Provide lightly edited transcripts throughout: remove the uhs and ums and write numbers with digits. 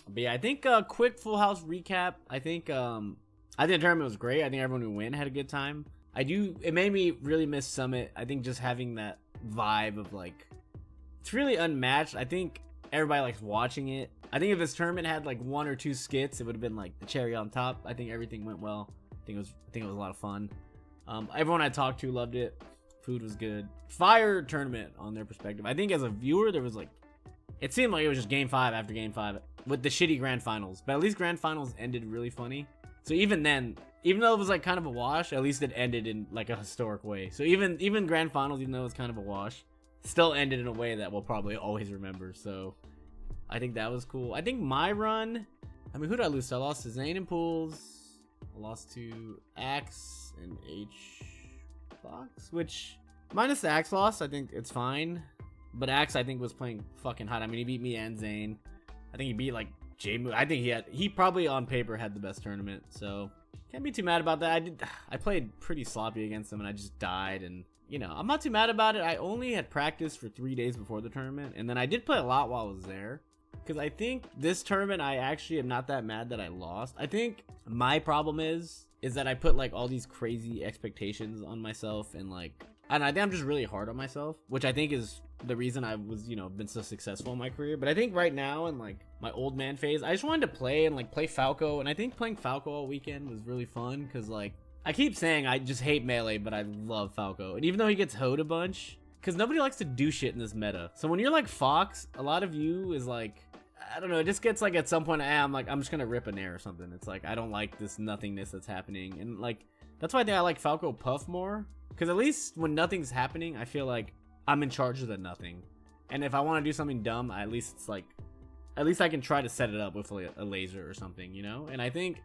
But yeah, I think quick full house recap. I think the tournament was great. I think everyone who win had a good time. It made me really miss Summit. I think just having that vibe of like, it's really unmatched. I think everybody likes watching it. I think if this tournament had like 1 or 2 skits, it would have been like the cherry on top. I think everything went well. I think it was a lot of fun. Everyone I talked to loved it. Food was good. Fire tournament on their perspective. I think as a viewer, there was like, it seemed like it was just game 5 after game 5 with the shitty grand finals. But at least grand finals ended really funny. So even then, even though it was like kind of a wash, at least it ended in like a historic way. So even grand finals, even though it was kind of a wash, still ended in a way that we'll probably always remember. So I think that was cool. I think my run, I mean, who did I lose to? I lost to Zane and Pools. I lost to Axe and H Fox, which minus the Axe loss, I think it's fine. But Axe, I think, was playing fucking hot. I mean, he beat me and Zane. I think he beat like J-Moo. I think he probably on paper had the best tournament. So can't be too mad about that. I played pretty sloppy against him and I just died. And you know, I'm not too mad about it. I only had practice for 3 days before the tournament. And then I did play a lot while I was there. Because I think this tournament, I actually am not that mad that I lost. I think my problem is that I put like all these crazy expectations on myself. And like, I think I'm just really hard on myself. Which I think is the reason I was, you know, been so successful in my career. But I think right now in like my old man phase, I just wanted to play and like play Falco. And I think playing Falco all weekend was really fun. Because like, I keep saying I just hate melee, but I love Falco. And even though he gets hoed a bunch, because nobody likes to do shit in this meta. So when you're like Fox, a lot of you is like, I don't know, it just gets like at some point I'm just gonna rip a nair or something. It's like I don't like this nothingness that's happening. And like that's why I think I like Falco Puff more. Because at least when nothing's happening, I feel like I'm in charge of the nothing. And if I want to do something dumb, at least it's like, at least I can try to set it up with a laser or something, you know? And I think,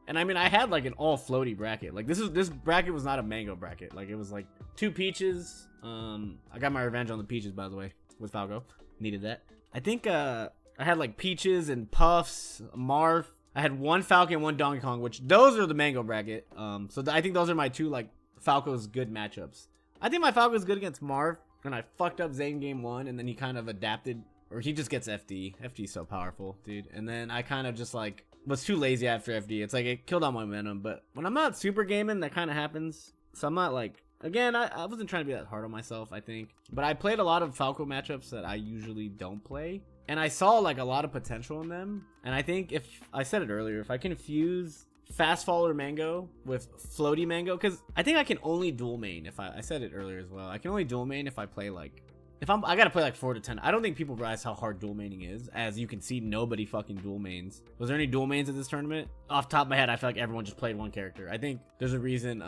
and I mean, I had like an all floaty bracket. Like this bracket was not a mango bracket. Like it was like 2 peaches. I got my revenge on the peaches, by the way, with Falco. Needed that. I think I had like peaches and puffs, Marth. I had 1 Falcon and 1 Donkey Kong, which those are the mango bracket. So I think those are my 2 like Falco's good matchups. I think my Falco is good against Marth, and I fucked up Zane game 1, and then he kind of adapted, or he just gets FD. FD's so powerful, dude. And then I kind of just like was too lazy after FD. It's like it killed all my momentum. But when I'm not super gaming, that kind of happens. So I'm not like, again, I wasn't trying to be that hard on myself, I think. But I played a lot of Falco matchups that I usually don't play. And I saw like a lot of potential in them. And I think if, I said it earlier, if I can fuse Fast Faller Mango with Floaty Mango, because I think I can only dual main if I said it earlier as well. I can only dual main if I play like, I gotta play like 4 to 10. I don't think people realize how hard dual maining is. As you can see, nobody fucking dual mains. Was there any dual mains at this tournament? Off the top of my head, I feel like everyone just played 1 character. I think there's a reason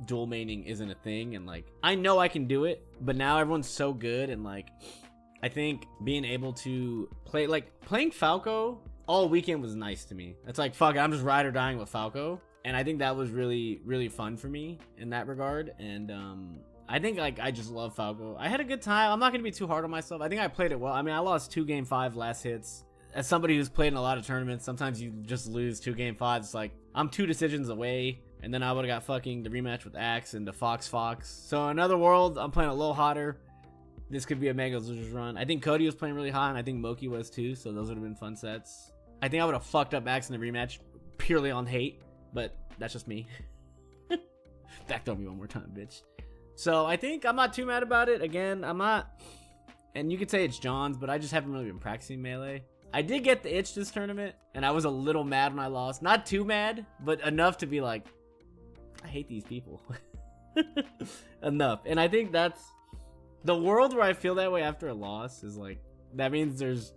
dual maining isn't a thing. And like, I know I can do it, but now everyone's so good. And like, I think being able to play, like playing Falco all weekend was nice to me. It's like, fuck it, I'm just ride or dying with Falco. And I think that was really, really fun for me in that regard. And I think like I just love Falco. I had a good time. I'm not gonna be too hard on myself. I think I played it well. I mean, I lost 2 game 5 last hits. As somebody who's played in a lot of tournaments, sometimes you just lose 2 game 5s. It's like I'm 2 decisions away, and then I would have got fucking the rematch with Axe and the Fox. So in other world, I'm playing a little hotter. This could be a Mango's Losers run. I think Cody was playing really hot, and I think Moki was too. So those would have been fun sets. I think I would have fucked up Axe in the rematch purely on hate, but that's just me. Backdoor me one more time, bitch. So I think I'm not too mad about it. Again, I'm not, and you could say it's John's, but I just haven't really been practicing melee. I did get the itch this tournament, and I was a little mad when I lost. Not too mad, but enough to be like, I hate these people. Enough. And I think that's the world where I feel that way after a loss is like, that means there's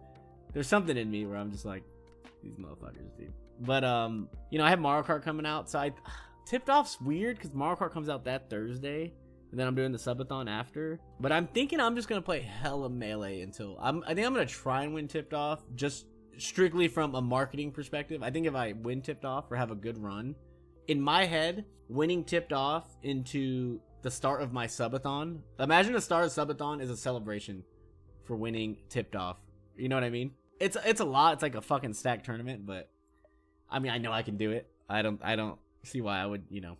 something in me where I'm just like, these motherfuckers, dude. But you know, I have Mario Kart coming out, so I tipped off's weird because Mario Kart comes out that Thursday. And then I'm doing the subathon after. But I'm thinking I'm just going to play hella melee until I think I'm going to try and win tipped off just strictly from a marketing perspective. I think if I win tipped off or have a good run, in my head, winning tipped off into the start of my subathon. Imagine the start of subathon is a celebration for winning tipped off. You know what I mean? It's a lot. It's like a fucking stacked tournament, but I mean, I know I can do it. I don't see why I would, you know.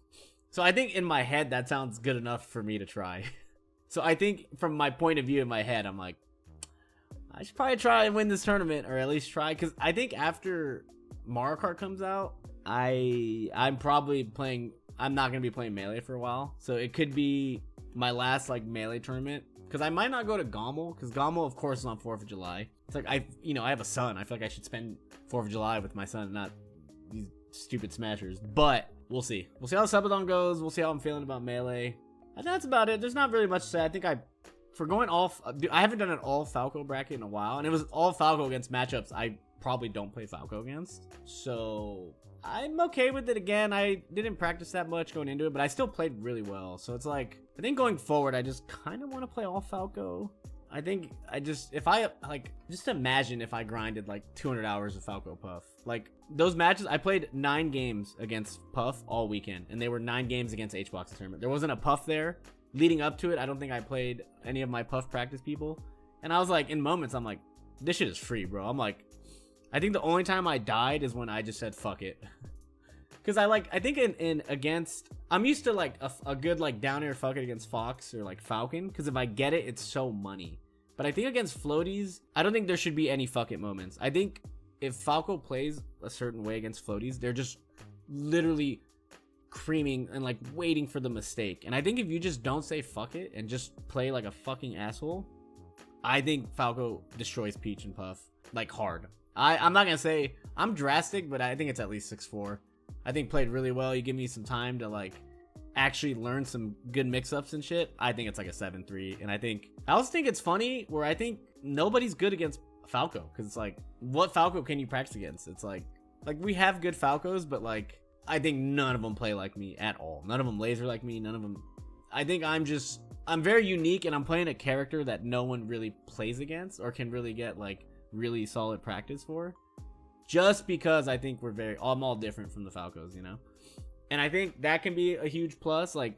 So I think in my head, that sounds good enough for me to try. So I think from my point of view in my head, I'm like, I should probably try and win this tournament, or at least try, because I think after Mario Kart comes out, I'm probably playing. I'm not gonna be playing Melee for a while, so it could be my last like Melee tournament. Because I might not go to Gommel, because Gommel, of course, is on 4th of July. It's like I have a son. I feel like I should spend 4th of July with my son, not these stupid smashers. But we'll see. We'll see how the subathon goes. We'll see how I'm feeling about Melee. I think that's about it. There's not really much to say. I think for going all, I haven't done an all Falco bracket in a while, and it was all Falco against matchups I probably don't play Falco against. So I'm okay with it. Again, I didn't practice that much going into it, but I still played really well. So it's like, I think going forward, I just kind of want to play all Falco. I think if I like, just imagine if I grinded like 200 hours of Falco Puff. Like those matches, I played 9 games against Puff all weekend, and they were 9 games against H-Box tournament. There wasn't a Puff there. Leading up to it, I don't think I played any of my Puff practice people. And I was like, in moments, I'm like, this shit is free, bro. I'm like, I think the only time I died is when I just said, fuck it. Because I think in against, I'm used to like a good like down air fuck it against Fox or like Falcon. Because if I get it, it's so money. But I think against floaties, I don't think there should be any fuck it moments. I think if Falco plays a certain way against floaties, they're just literally creaming and like waiting for the mistake. And I think if you just don't say fuck it and just play like a fucking asshole, I think Falco destroys Peach and Puff like hard. I'm not gonna say I'm drastic, but I think it's at least 6-4. I think played really well. You give me some time to like actually learn some good mix-ups and shit. I think it's like a 7-3. And I also think it's funny where I think nobody's good against Falco, because it's like, what Falco can you practice against? It's like we have good Falcos, but like I think none of them play like me at all. None of them laser like me. None of them. I think I'm very unique, and I'm playing a character that no one really plays against or can really get like really solid practice for, just because I think I'm all different from the Falcos, you know? And I think that can be a huge plus. Like,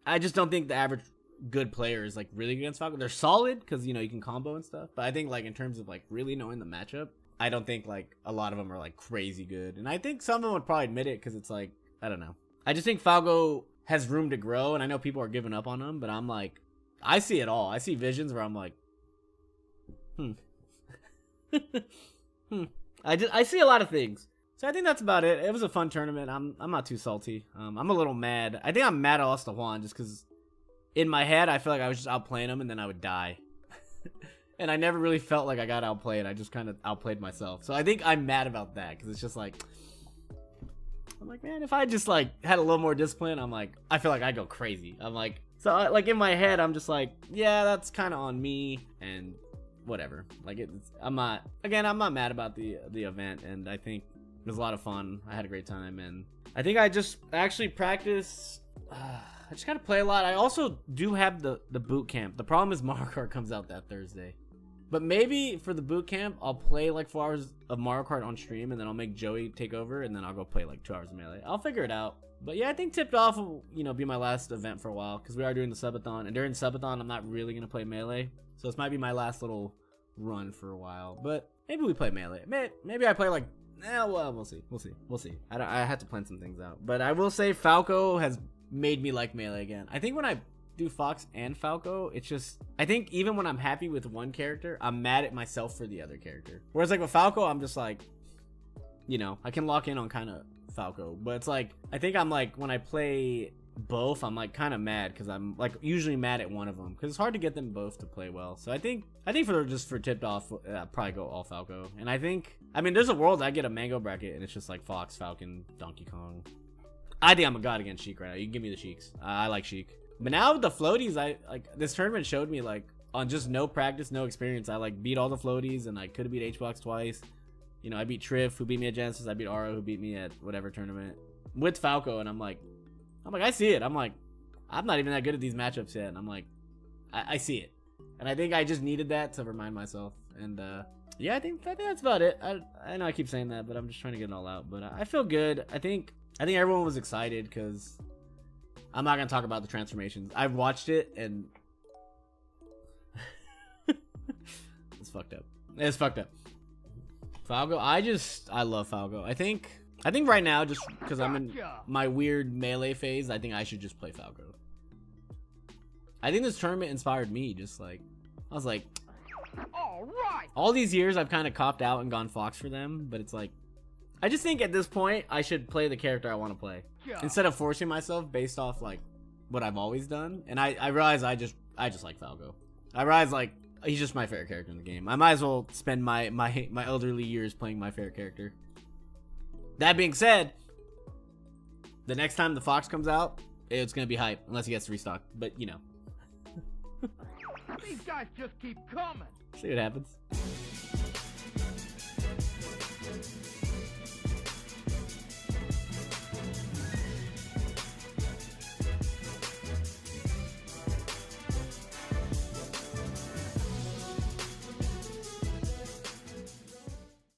I just don't think the average good player is like really good against Falco. They're solid because, you know, you can combo and stuff, but I think like in terms of like really knowing the matchup, I don't think like a lot of them are like crazy good. And I think some of them would probably admit it, because it's like, I don't know. I just think Falco has room to grow, and I know people are giving up on him, but I'm like, I see it all. I see visions where I'm like, I see a lot of things. So I think that's about it. It was a fun tournament. I'm not too salty. I'm a little mad. I think I'm mad I lost to Juan, just because in my head I feel like I was just outplaying him and then I would die. And I never really felt like I got outplayed. I just kind of outplayed myself. So I think I'm mad about that, because it's just like, I'm like, man, if I just like had a little more discipline, I'm like, I feel like I go crazy. I'm like, so like in my head, I'm just like, yeah, that's kind of on me, and whatever. Like I'm not mad about the event, and I think it was a lot of fun. I had a great time, and I think I just actually practice. I just gotta play a lot. I also do have the boot camp. The problem is Mario Kart comes out that Thursday. But maybe for the boot camp, I'll play like 4 hours of Mario Kart on stream, and then I'll make Joey take over, and then I'll go play like 2 hours of Melee. I'll figure it out. But yeah, I think Tipped Off will, you know, be my last event for a while, because we are doing the subathon, and during the subathon, I'm not really gonna play Melee. So this might be my last little run for a while. But maybe we play Melee. Maybe I play like, well, we'll see. I have to plan some things out. But I will say Falco has made me like Melee again. I think when I do Fox and Falco, it's just, I think even when I'm happy with one character, I'm mad at myself for the other character. Whereas like with Falco, I'm just like, you know, I can lock in on kind of Falco, but it's like, I think I'm like, when I play both, I'm like kind of mad, because I'm like usually mad at one of them, because it's hard to get them both to play well. So I think for Tipped Off, I'll probably go all Falco. And I mean, there's a world I get a mango bracket and it's just like Fox, Falcon, Donkey Kong. I think I'm a god against Sheik right now. You can give me the Sheiks. I like Sheik. But now with the floaties, I like, this tournament showed me like on just no practice, no experience, I like beat all the floaties, and I could have beat H-Box twice. You know, I beat Triff, who beat me at Genesis. I beat Aro, who beat me at whatever tournament with Falco. And I'm like, I see it. I'm like, I'm not even that good at these matchups yet. And I'm like, I see it. And I think I just needed that to remind myself. And yeah, I think that's about it. I know I keep saying that, but I'm just trying to get it all out. But I feel good. I think everyone was excited, because I'm not going to talk about the transformations. I've watched it, and it's fucked up. It's fucked up. Falco, I love Falco. I think right now, just because I'm in my weird Melee phase, I think I should just play Falco. I think this tournament inspired me. Just like, I was like, All right. All these years I've kind of copped out and gone Fox for them, but it's like, I just think at this point I should play the character I want to play instead of forcing myself based off like what I've always done. And I realize I just like Falco. I realize like he's just my favorite character in the game. I might as well spend my elderly years playing my favorite character. That being said, the next time the Fox comes out, it's gonna be hype unless he gets restocked. But you know, These guys just keep coming. see what happens.